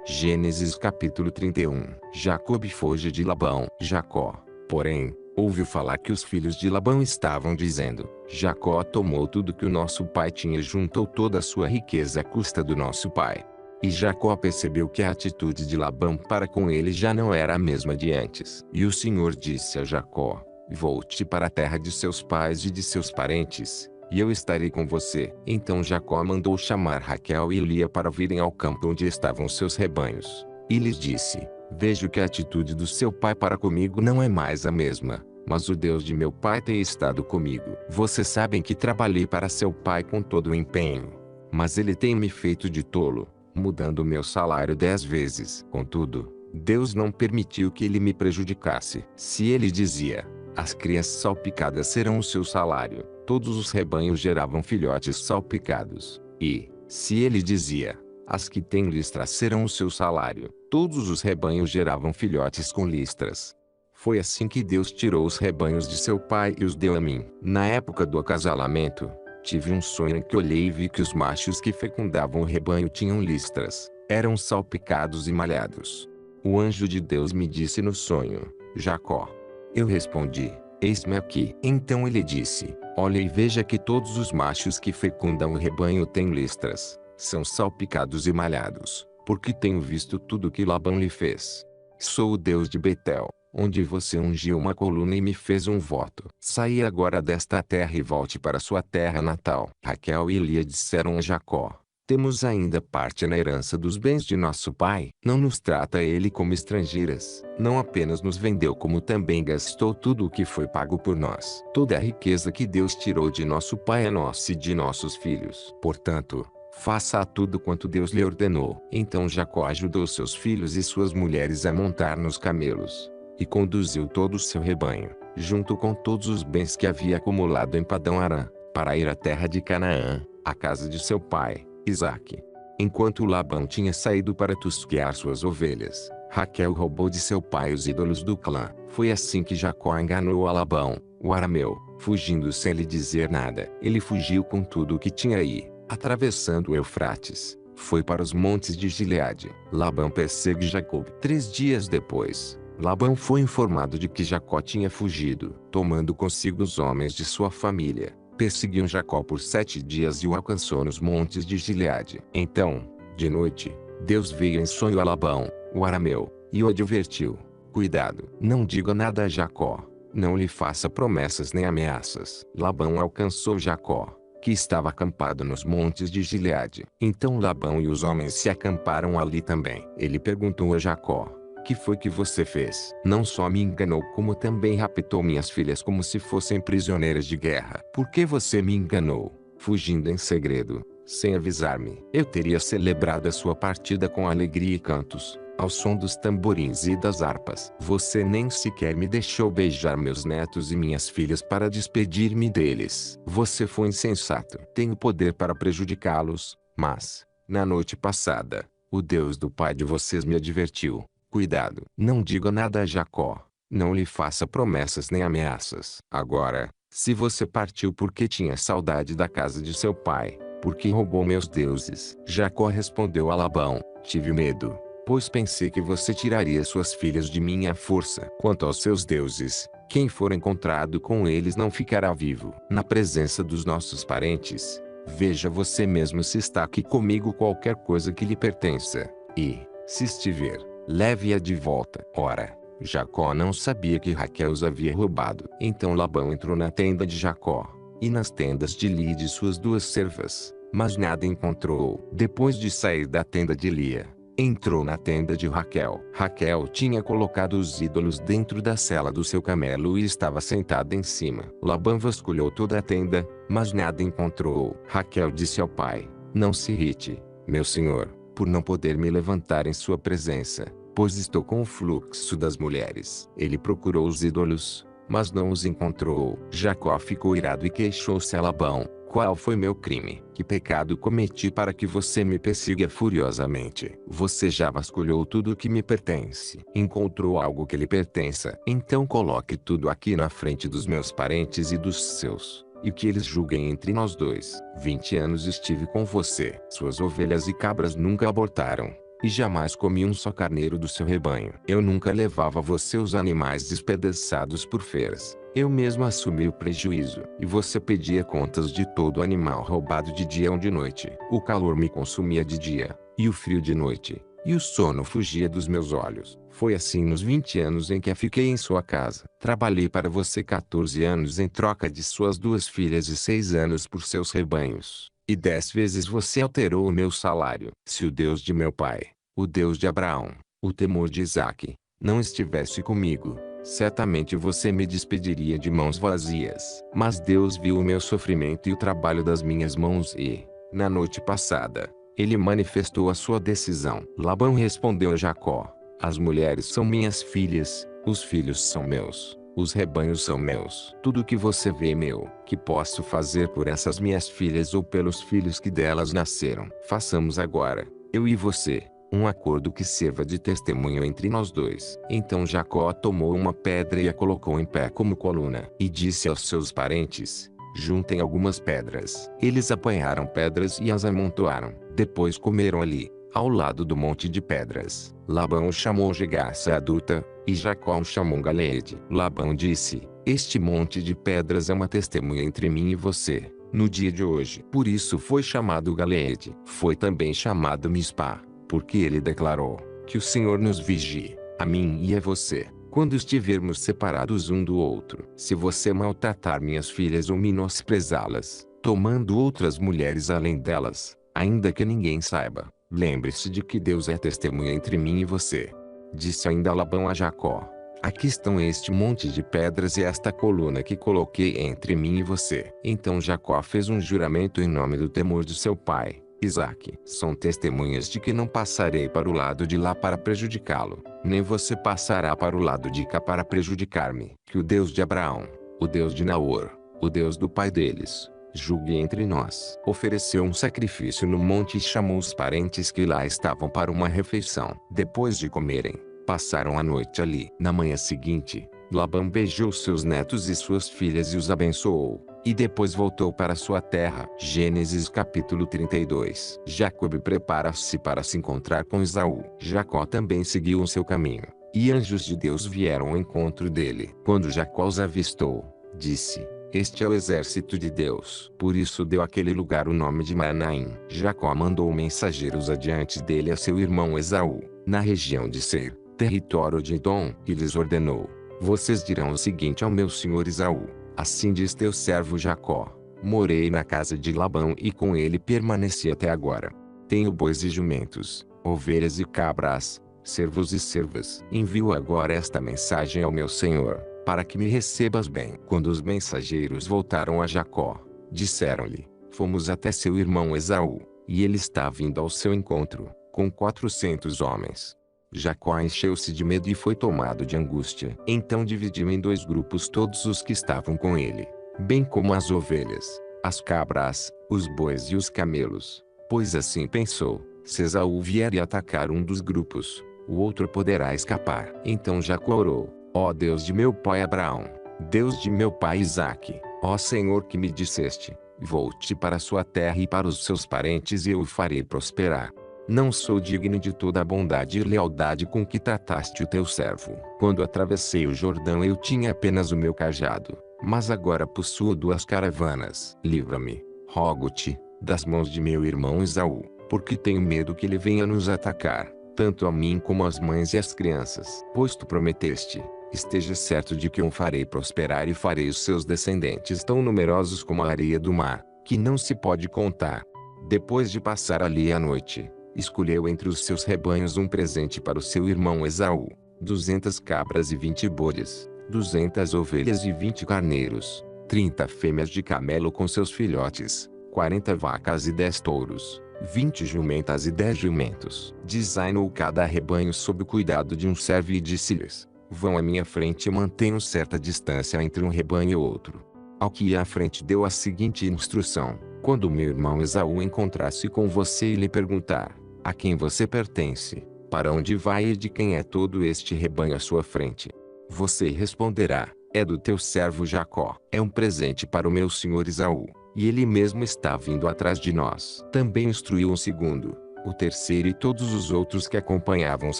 Gênesis capítulo 31. Jacob foge de Labão. Jacó, porém, ouviu falar que os filhos de Labão estavam dizendo: Jacó tomou tudo que o nosso pai tinha e juntou toda a sua riqueza à custa do nosso pai. E Jacó percebeu que a atitude de Labão para com ele já não era a mesma de antes. E o Senhor disse a Jacó: volte para a terra de seus pais e de seus parentes, e eu estarei com você. Então Jacó mandou chamar Raquel e Lia para virem ao campo onde estavam seus rebanhos. E lhes disse: vejo que a atitude do seu pai para comigo não é mais a mesma, mas o Deus de meu pai tem estado comigo. Vocês sabem que trabalhei para seu pai com todo o empenho, mas ele tem me feito de tolo, mudando o meu salário 10 vezes. Contudo, Deus não permitiu que ele me prejudicasse. Se ele dizia: as crias salpicadas serão o seu salário, todos os rebanhos geravam filhotes salpicados. E, se ele dizia: as que têm listras serão o seu salário, todos os rebanhos geravam filhotes com listras. Foi assim que Deus tirou os rebanhos de seu pai e os deu a mim. Na época do acasalamento, tive um sonho em que olhei e vi que os machos que fecundavam o rebanho tinham listras, eram salpicados e malhados. O anjo de Deus me disse no sonho: Jacó. Eu respondi: eis-me aqui. Então ele disse: olha e veja que todos os machos que fecundam o rebanho têm listras, são salpicados e malhados, porque tenho visto tudo que Labão lhe fez. Sou o Deus de Betel, onde você ungiu uma coluna e me fez um voto. Saia agora desta terra e volte para sua terra natal. Raquel e Lia disseram a Jacó: temos ainda parte na herança dos bens de nosso pai. Não nos trata ele como estrangeiras. Não apenas nos vendeu, como também gastou tudo o que foi pago por nós. Toda a riqueza que Deus tirou de nosso pai é nossa e de nossos filhos. Portanto, faça tudo quanto Deus lhe ordenou. Então Jacó ajudou seus filhos e suas mulheres a montar nos camelos, e conduziu todo o seu rebanho, junto com todos os bens que havia acumulado em Padão Arã, para ir à terra de Canaã, à casa de seu pai, Isaque. Enquanto Labão tinha saído para tosquear suas ovelhas, Raquel roubou de seu pai os ídolos do clã. Foi assim que Jacó enganou a Labão, o arameu, fugindo sem lhe dizer nada. Ele fugiu com tudo o que tinha aí, atravessando o Eufrates, foi para os montes de Gileade. Labão persegue Jacó. 3 dias depois, Labão foi informado de que Jacó tinha fugido. Tomando consigo os homens de sua família, perseguiu Jacó por 7 dias e o alcançou nos montes de Gileade. Então, de noite, Deus veio em sonho a Labão, o arameu, e o advertiu: cuidado, não diga nada a Jacó, não lhe faça promessas nem ameaças. Labão alcançou Jacó, que estava acampado nos montes de Gileade. Então Labão e os homens se acamparam ali também. Ele perguntou a Jacó: que foi que você fez? Não só me enganou, como também raptou minhas filhas como se fossem prisioneiras de guerra. Por que você me enganou, fugindo em segredo, sem avisar-me? Eu teria celebrado a sua partida com alegria e cantos, ao som dos tamborins e das harpas. Você nem sequer me deixou beijar meus netos e minhas filhas para despedir-me deles. Você foi insensato. Tenho poder para prejudicá-los, mas, na noite passada, o Deus do pai de vocês me advertiu: cuidado, não diga nada a Jacó, não lhe faça promessas nem ameaças. Agora, se você partiu porque tinha saudade da casa de seu pai, porque roubou meus deuses. Jacó respondeu a Labão: tive medo, pois pensei que você tiraria suas filhas de mim à força. Quanto aos seus deuses, quem for encontrado com eles não ficará vivo. Na presença dos nossos parentes, veja você mesmo se está aqui comigo qualquer coisa que lhe pertença, e, se estiver, leve-a de volta. Ora, Jacó não sabia que Raquel os havia roubado. Então Labão entrou na tenda de Jacó, e nas tendas de Lia e de suas 2 servas, mas nada encontrou. Depois de sair da tenda de Lia, entrou na tenda de Raquel. Raquel tinha colocado os ídolos dentro da sela do seu camelo e estava sentada em cima. Labão vasculhou toda a tenda, mas nada encontrou. Raquel disse ao pai: não se irrite, meu senhor, por não poder me levantar em sua presença, pois estou com o fluxo das mulheres. Ele procurou os ídolos, mas não os encontrou. Jacó ficou irado e queixou-se a Labão: qual foi meu crime? Que pecado cometi para que você me persiga furiosamente? Você já vasculhou tudo o que me pertence. Encontrou algo que lhe pertença? Então coloque tudo aqui na frente dos meus parentes e dos seus, e que eles julguem entre nós dois. 20 anos estive com você. Suas ovelhas e cabras nunca abortaram, e jamais comi um só carneiro do seu rebanho. Eu nunca levava você os animais despedaçados por feras. Eu mesmo assumi o prejuízo. E você pedia contas de todo animal roubado de dia ou de noite. O calor me consumia de dia, e o frio de noite, e o sono fugia dos meus olhos. Foi assim nos 20 anos em que fiquei em sua casa. Trabalhei para você 14 anos em troca de suas 2 filhas e 6 anos por seus rebanhos. E 10 vezes você alterou o meu salário. Se o Deus de meu pai, o Deus de Abraão, o temor de Isaque, não estivesse comigo, certamente você me despediria de mãos vazias. Mas Deus viu o meu sofrimento e o trabalho das minhas mãos e, na noite passada, ele manifestou a sua decisão. Labão respondeu a Jacó: as mulheres são minhas filhas, os filhos são meus, os rebanhos são meus. Tudo o que você vê é meu. Que posso fazer por essas minhas filhas ou pelos filhos que delas nasceram? Façamos agora, eu e você, um acordo que sirva de testemunho entre nós dois. Então Jacó tomou uma pedra e a colocou em pé como coluna. E disse aos seus parentes: juntem algumas pedras. Eles apanharam pedras e as amontoaram. Depois comeram ali, ao lado do monte de pedras. Labão o chamou Jegaça adulta, e Jacó o chamou Galeede. Labão disse: este monte de pedras é uma testemunha entre mim e você, no dia de hoje. Por isso foi chamado Galeede. Foi também chamado Mispá, porque ele declarou: que o Senhor nos vigie, a mim e a você, quando estivermos separados um do outro. Se você maltratar minhas filhas ou menosprezá-las, tomando outras mulheres além delas, ainda que ninguém saiba, lembre-se de que Deus é testemunha entre mim e você. Disse ainda Labão a Jacó: aqui estão este monte de pedras e esta coluna que coloquei entre mim e você. Então Jacó fez um juramento em nome do temor de seu pai, Isaque. São testemunhas de que não passarei para o lado de lá para prejudicá-lo, nem você passará para o lado de cá para prejudicar-me. Que o Deus de Abraão, o Deus de Naor, o Deus do pai deles, julgue entre nós. Ofereceu um sacrifício no monte e chamou os parentes que lá estavam para uma refeição. Depois de comerem, passaram a noite ali. Na manhã seguinte, Labão beijou seus netos e suas filhas e os abençoou, e depois voltou para sua terra. Gênesis capítulo 32. Jacob prepara-se para se encontrar com Esaú. Jacó também seguiu o seu caminho, e anjos de Deus vieram ao encontro dele. Quando Jacó os avistou, disse: este é o exército de Deus. Por isso deu àquele lugar o nome de Manaim. Jacó mandou mensageiros adiante dele a seu irmão Esaú, na região de Seir, território de Edom, e lhes ordenou: vocês dirão o seguinte ao meu senhor Esaú: assim diz teu servo Jacó: morei na casa de Labão e com ele permaneci até agora. Tenho bois e jumentos, ovelhas e cabras, servos e servas. Envio agora esta mensagem ao meu senhor, para que me recebas bem. Quando os mensageiros voltaram a Jacó, disseram-lhe: fomos até seu irmão Esaú, e ele está vindo ao seu encontro, com 400 homens. Jacó encheu-se de medo e foi tomado de angústia. Então dividiu em 2 grupos todos os que estavam com ele, bem como as ovelhas, as cabras, os bois e os camelos. Pois assim pensou: se Esaú vier e atacar um dos grupos, o outro poderá escapar. Então Jacó orou: ó Deus de meu pai Abraão, Deus de meu pai Isaque, ó Senhor que me disseste: volte para sua terra e para os seus parentes e eu o farei prosperar. Não sou digno de toda a bondade e lealdade com que trataste o teu servo. Quando atravessei o Jordão eu tinha apenas o meu cajado, mas agora possuo 2 caravanas. Livra-me, rogo-te, das mãos de meu irmão Esaú, porque tenho medo que ele venha nos atacar, tanto a mim como as mães e as crianças. Pois tu prometeste, esteja certo de que eu o farei prosperar e farei os seus descendentes tão numerosos como a areia do mar, que não se pode contar. Depois de passar ali a noite, escolheu entre os seus rebanhos um presente para o seu irmão Esaú: 200 cabras e 20 bodes, 200 ovelhas e 20 carneiros, 30 fêmeas de camelo com seus filhotes, 40 vacas e 10 touros, 20 jumentas e 10 jumentos. Designou cada rebanho sob o cuidado de um servo e disse-lhes: vão à minha frente e mantenham certa distância entre um rebanho e outro. Ao que ia à frente deu a seguinte instrução: quando meu irmão Esaú encontrar-se com você e lhe perguntar: a quem você pertence, para onde vai e de quem é todo este rebanho à sua frente, você responderá: é do teu servo Jacó. É um presente para o meu senhor Esaú, e ele mesmo está vindo atrás de nós. Também instruiu um segundo: o terceiro e todos os outros que acompanhavam os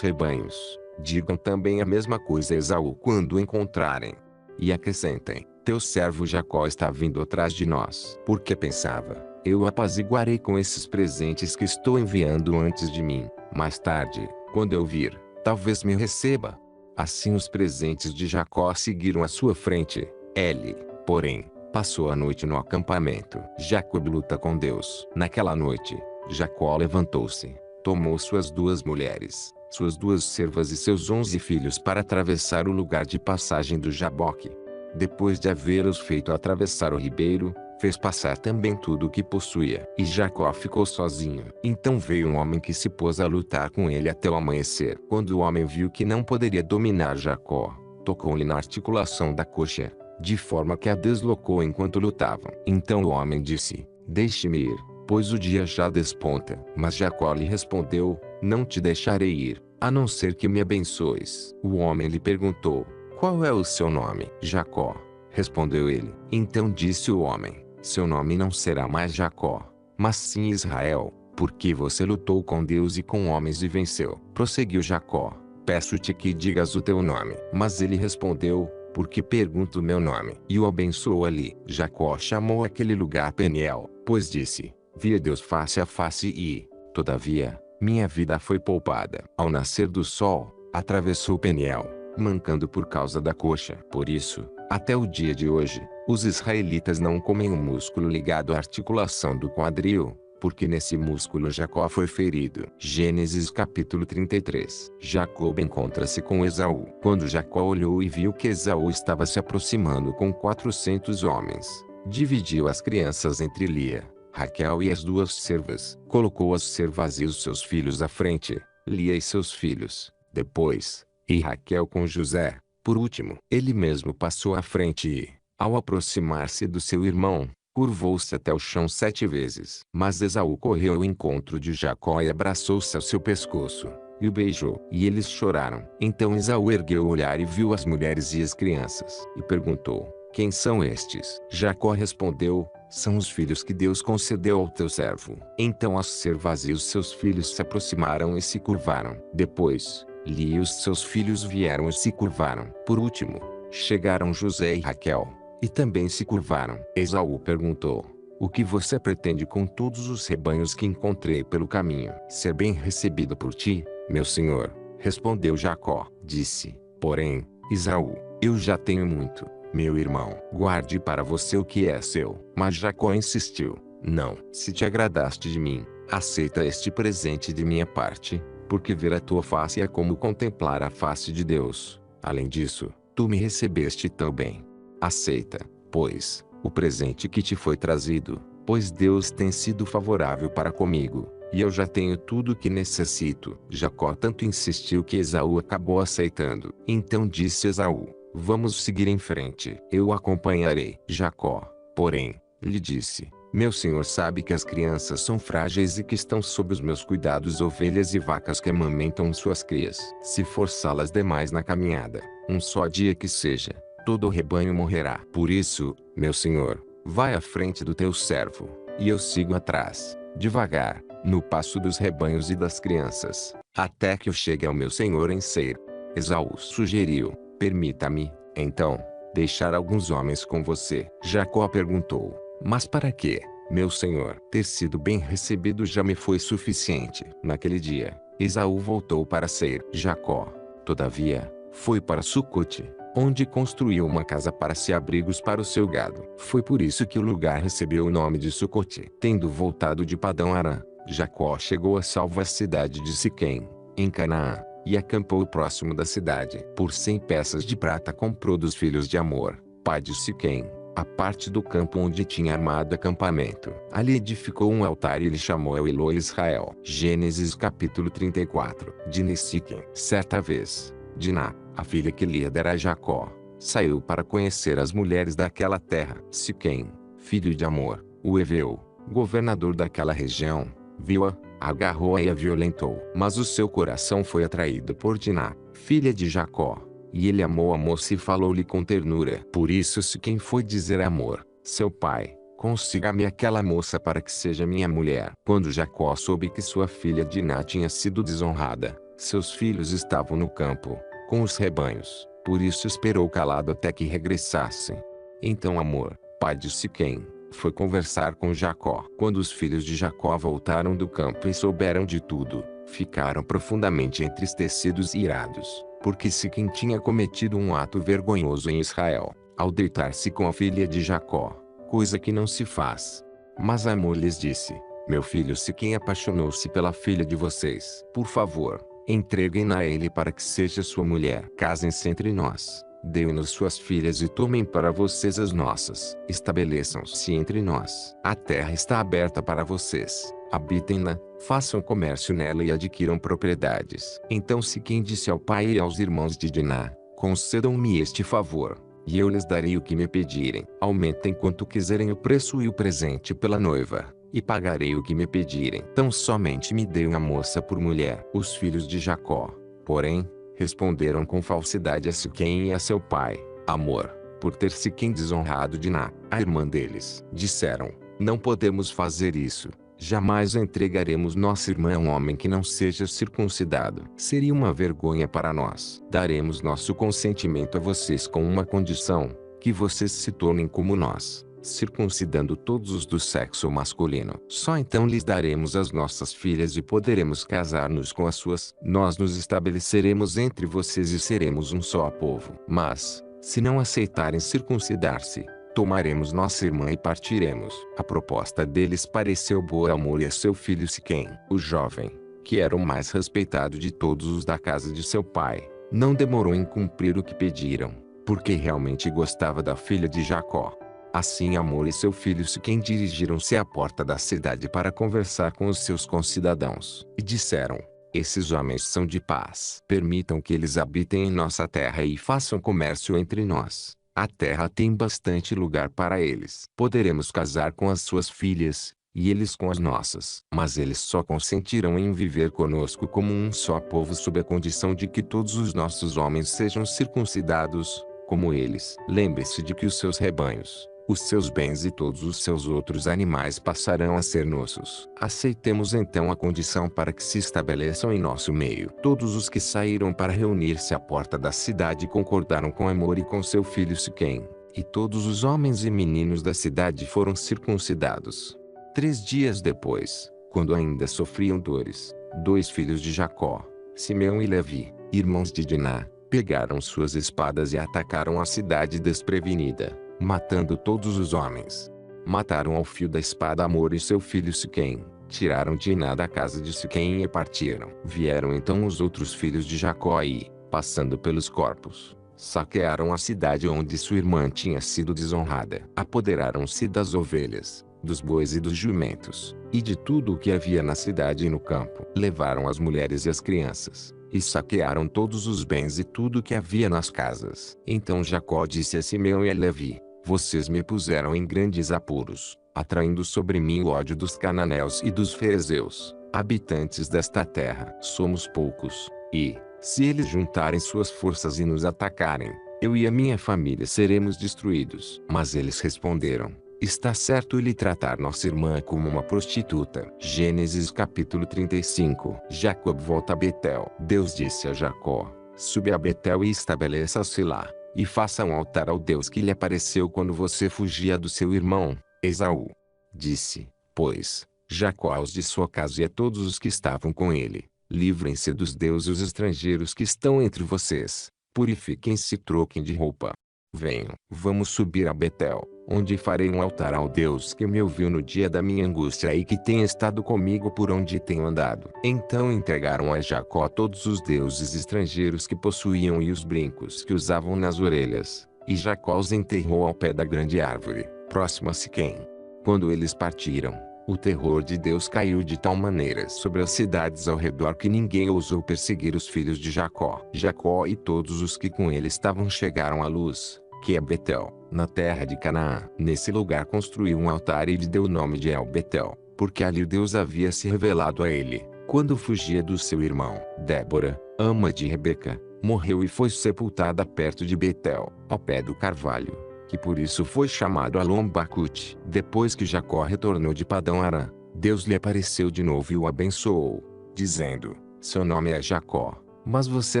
rebanhos, digam também a mesma coisa a Esaú quando o encontrarem. E acrescentem: teu servo Jacó está vindo atrás de nós. Porque pensava: eu o apaziguarei com esses presentes que estou enviando antes de mim. Mais tarde, quando eu vir, talvez me receba. Assim os presentes de Jacó seguiram à sua frente. Ele, porém, passou a noite no acampamento. Jacó luta com Deus. Naquela noite, Jacó levantou-se, tomou suas 2 mulheres, suas 2 servas e seus 11 filhos para atravessar o lugar de passagem do Jaboque. Depois de havê-los feito atravessar o ribeiro, fez passar também tudo o que possuía. E Jacó ficou sozinho. Então veio um homem que se pôs a lutar com ele até o amanhecer. Quando o homem viu que não poderia dominar Jacó, tocou-lhe na articulação da coxa, de forma que a deslocou enquanto lutavam. Então o homem disse: deixe-me ir, pois o dia já desponta. Mas Jacó lhe respondeu: não te deixarei ir, a não ser que me abençoes. O homem lhe perguntou: qual é o seu nome? Jacó, respondeu ele. Então disse o homem: seu nome não será mais Jacó, mas sim Israel, porque você lutou com Deus e com homens e venceu. Prosseguiu Jacó: peço-te que digas o teu nome. Mas ele respondeu: porque pergunto o meu nome? E o abençoou ali. Jacó chamou aquele lugar Peniel, pois disse: vi a Deus face a face e, todavia, minha vida foi poupada. Ao nascer do sol, atravessou Peniel, mancando por causa da coxa. Por isso, até o dia de hoje, os israelitas não comem o músculo ligado à articulação do quadril, porque nesse músculo Jacó foi ferido. Gênesis capítulo 33. Jacó encontra-se com Esaú. Quando Jacó olhou e viu que Esaú estava se aproximando com 400 homens, dividiu as crianças entre Lia, Raquel e as 2 servas. Colocou as servas e os seus filhos à frente, Lia e seus filhos, depois, e Raquel com José, por último. Ele mesmo passou à frente e, ao aproximar-se do seu irmão, curvou-se até o chão 7 vezes. Mas Esaú correu ao encontro de Jacó e abraçou-se ao seu pescoço, e o beijou. E eles choraram. Então Esaú ergueu o olhar e viu as mulheres e as crianças, e perguntou: quem são estes? Jacó respondeu: são os filhos que Deus concedeu ao teu servo. Então as servas e os seus filhos se aproximaram e se curvaram. Depois, Lia e os seus filhos vieram e se curvaram. Por último, chegaram José e Raquel, e também se curvaram. Esaú perguntou: o que você pretende com todos os rebanhos que encontrei pelo caminho? Ser bem recebido por ti, meu senhor, respondeu Jacó. Disse, porém, Esaú: eu já tenho muito, meu irmão. Guarde para você o que é seu. Mas Jacó insistiu: não. Se te agradaste de mim, aceita este presente de minha parte, porque ver a tua face é como contemplar a face de Deus. Além disso, tu me recebeste tão bem. Aceita, pois, o presente que te foi trazido, pois Deus tem sido favorável para comigo, e eu já tenho tudo o que necessito. Jacó tanto insistiu que Esaú acabou aceitando. Então disse Esaú: vamos seguir em frente. Eu o acompanharei. Jacó, porém, lhe disse: meu senhor sabe que as crianças são frágeis e que estão sob os meus cuidados ovelhas e vacas que amamentam suas crias. Se forçá-las demais na caminhada, um só dia que seja, todo o rebanho morrerá. Por isso, meu senhor, vai à frente do teu servo, e eu sigo atrás, devagar, no passo dos rebanhos e das crianças, até que eu chegue ao meu senhor em Seir. Esaú sugeriu: permita-me, então, deixar alguns homens com você. Jacó perguntou: mas para quê, meu senhor? Ter sido bem recebido já me foi suficiente. Naquele dia, Esaú voltou para Seir. Jacó, todavia, foi para Sucote, onde construiu uma casa para se abrigos para o seu gado. Foi por isso que o lugar recebeu o nome de Sucote. Tendo voltado de Padão Arã, Jacó chegou a salvo a cidade de Siquém, em Canaã, e acampou próximo da cidade. Por 100 peças de prata comprou dos filhos de Amor, pai de Siquém, a parte do campo onde tinha armado acampamento. Ali edificou um altar e lhe chamou Eloi Israel. Gênesis capítulo 34. Dina e Siquém. Certa vez, Diná, a filha que Lia dera a Jacó, saiu para conhecer as mulheres daquela terra. Siquém, filho de Amor, o heveu, governador daquela região, viu-a, agarrou-a e a violentou. Mas o seu coração foi atraído por Diná, filha de Jacó, e ele amou a moça e falou-lhe com ternura. Por isso Siquém foi dizer a Amor, seu pai: consiga-me aquela moça para que seja minha mulher. Quando Jacó soube que sua filha Diná tinha sido desonrada, seus filhos estavam no campo, com os rebanhos, por isso esperou calado até que regressassem. Então Amor, pai de Siquém, foi conversar com Jacó. Quando os filhos de Jacó voltaram do campo e souberam de tudo, ficaram profundamente entristecidos e irados, porque Siquém tinha cometido um ato vergonhoso em Israel, ao deitar-se com a filha de Jacó, coisa que não se faz. Mas Amor lhes disse: meu filho Siquém apaixonou-se pela filha de vocês. Por favor, entreguem-na a ele para que seja sua mulher. Casem-se entre nós. Deem-nos suas filhas e tomem para vocês as nossas. Estabeleçam-se entre nós. A terra está aberta para vocês. Habitem-na, façam comércio nela e adquiram propriedades. Então Siquém disse ao pai e aos irmãos de Diná: concedam-me este favor, e eu lhes darei o que me pedirem. Aumentem quanto quiserem o preço e o presente pela noiva, e pagarei o que me pedirem. Tão somente me deem a moça por mulher. Os filhos de Jacó, porém, responderam com falsidade a Siquém e a seu pai, Amor, por ter Siquém desonrado Diná, a irmã deles. Disseram: não podemos fazer isso. Jamais entregaremos nossa irmã a um homem que não seja circuncidado. Seria uma vergonha para nós. Daremos nosso consentimento a vocês com uma condição: que vocês se tornem como nós, circuncidando todos os do sexo masculino. Só então lhes daremos as nossas filhas e poderemos casar-nos com as suas. Nós nos estabeleceremos entre vocês e seremos um só povo. Mas, se não aceitarem circuncidar-se, tomaremos nossa irmã e partiremos. A proposta deles pareceu boa a Amor e a seu filho Siquém. O jovem, que era o mais respeitado de todos os da casa de seu pai, não demorou em cumprir o que pediram, porque realmente gostava da filha de Jacó. Assim Amor e seu filho Siquém dirigiram-se à porta da cidade para conversar com os seus concidadãos. E disseram: esses homens são de paz. Permitam que eles habitem em nossa terra e façam comércio entre nós. A terra tem bastante lugar para eles. Poderemos casar com as suas filhas, e eles com as nossas. Mas eles só consentirão em viver conosco como um só povo sob a condição de que todos os nossos homens sejam circuncidados, como eles. Lembre-se de que os seus rebanhos, os seus bens e todos os seus outros animais passarão a ser nossos. Aceitemos então a condição para que se estabeleçam em nosso meio. Todos os que saíram para reunir-se à porta da cidade concordaram com Amor e com seu filho Siquém, e todos os homens e meninos da cidade foram circuncidados. 3 dias depois, quando ainda sofriam dores, 2 filhos de Jacó, Simeão e Levi, irmãos de Diná, pegaram suas espadas e atacaram a cidade desprevenida, matando todos os homens. Mataram ao fio da espada Amor e seu filho Siquém, tiraram Diná da casa de Siquém e partiram. Vieram então os outros filhos de Jacó e, passando pelos corpos, saquearam a cidade onde sua irmã tinha sido desonrada. Apoderaram-se das ovelhas, dos bois e dos jumentos, e de tudo o que havia na cidade e no campo. Levaram as mulheres e as crianças, e saquearam todos os bens e tudo o que havia nas casas. Então Jacó disse a Simeão e a Levi: vocês me puseram em grandes apuros, atraindo sobre mim o ódio dos cananeus e dos ferezeus, habitantes desta terra. Somos poucos, e, se eles juntarem suas forças e nos atacarem, eu e a minha família seremos destruídos. Mas eles responderam: está certo ele tratar nossa irmã como uma prostituta. Gênesis capítulo 35. Jacó volta a Betel. Deus disse a Jacó: suba a Betel e estabeleça-se lá, e faça um altar ao Deus que lhe apareceu quando você fugia do seu irmão, Esaú. Disse, pois, Jacó aos de sua casa e a todos os que estavam com ele: livrem-se dos deuses estrangeiros que estão entre vocês, purifiquem-se e troquem de roupa. Venham, vamos subir a Betel, onde farei um altar ao Deus que me ouviu no dia da minha angústia e que tem estado comigo por onde tenho andado. Então entregaram a Jacó todos os deuses estrangeiros que possuíam e os brincos que usavam nas orelhas, e Jacó os enterrou ao pé da grande árvore, próximo a Siquém. Quando eles partiram, o terror de Deus caiu de tal maneira sobre as cidades ao redor que ninguém ousou perseguir os filhos de Jacó. Jacó e todos os que com ele estavam chegaram à luz, que é Betel, na terra de Canaã. Nesse lugar construiu um altar e lhe deu o nome de El-Betel, porque ali Deus havia se revelado a ele, quando fugia do seu irmão. Débora, ama de Rebeca, morreu e foi sepultada perto de Betel, ao pé do carvalho, que por isso foi chamado Alon-Bakut. Depois que Jacó retornou de Padã Arã, Deus lhe apareceu de novo e o abençoou, dizendo: seu nome é Jacó, mas você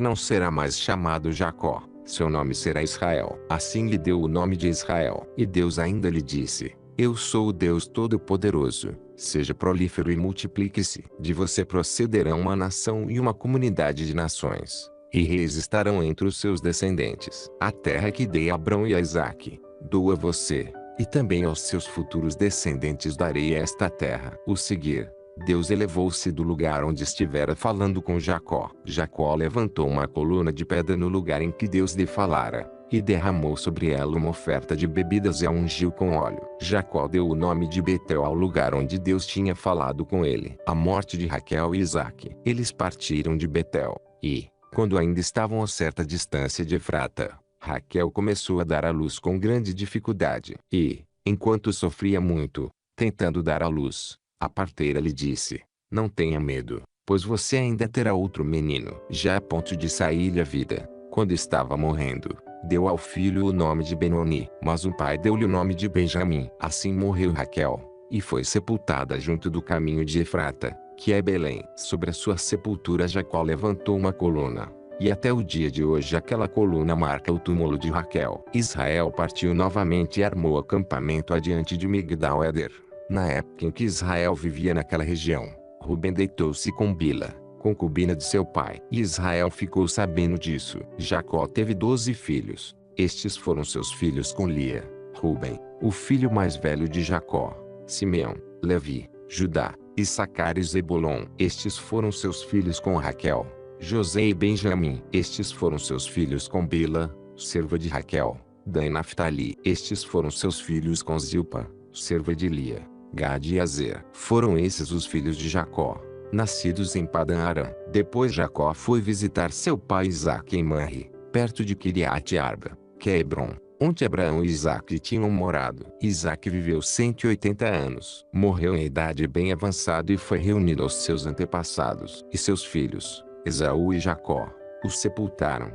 não será mais chamado Jacó, seu nome será Israel. Assim lhe deu o nome de Israel. E Deus ainda lhe disse: eu sou o Deus Todo-Poderoso, seja prolífero e multiplique-se. De você procederão uma nação e uma comunidade de nações, e reis estarão entre os seus descendentes. A terra que dei a Abrão e a Isaque, dou a você, e também aos seus futuros descendentes darei esta terra. O seguir, Deus elevou-se do lugar onde estivera falando com Jacó. Jacó levantou uma coluna de pedra no lugar em que Deus lhe falara, e derramou sobre ela uma oferta de bebidas e a ungiu com óleo. Jacó deu o nome de Betel ao lugar onde Deus tinha falado com ele. A morte de Raquel e Isaque. Eles partiram de Betel, e, quando ainda estavam a certa distância de Efrata, Raquel começou a dar à luz com grande dificuldade. E, enquanto sofria muito, tentando dar à luz, a parteira lhe disse: não tenha medo, pois você ainda terá outro menino. Já a ponto de sair-lhe a vida, quando estava morrendo, deu ao filho o nome de Benoni, mas o pai deu-lhe o nome de Benjamim. Assim morreu Raquel, e foi sepultada junto do caminho de Efrata, que é Belém. Sobre a sua sepultura Jacó levantou uma coluna, e até o dia de hoje aquela coluna marca o túmulo de Raquel. Israel partiu novamente e armou acampamento adiante de Migdal-Eder. Na época em que Israel vivia naquela região, Ruben deitou-se com Bila, concubina de seu pai. E Israel ficou sabendo disso. Jacó teve 12 filhos. Estes foram seus filhos com Lia: Ruben, o filho mais velho de Jacó; Simeão, Levi, Judá, Issacar e Zebulon. Estes foram seus filhos com Raquel: José e Benjamim. Estes foram seus filhos com Bila, serva de Raquel, Dan e Naftali. Estes foram seus filhos com Zilpa, serva de Lia, Gade e Azer. Foram esses os filhos de Jacó, nascidos em Padã Arã. Depois Jacó foi visitar seu pai Isaque em Manre, perto de Quiriate-Arba, que é Hebrom, onde Abraão e Isaque tinham morado. Isaque viveu 180 anos. Morreu em idade bem avançada e foi reunido aos seus antepassados. E seus filhos, Esaú e Jacó, o sepultaram.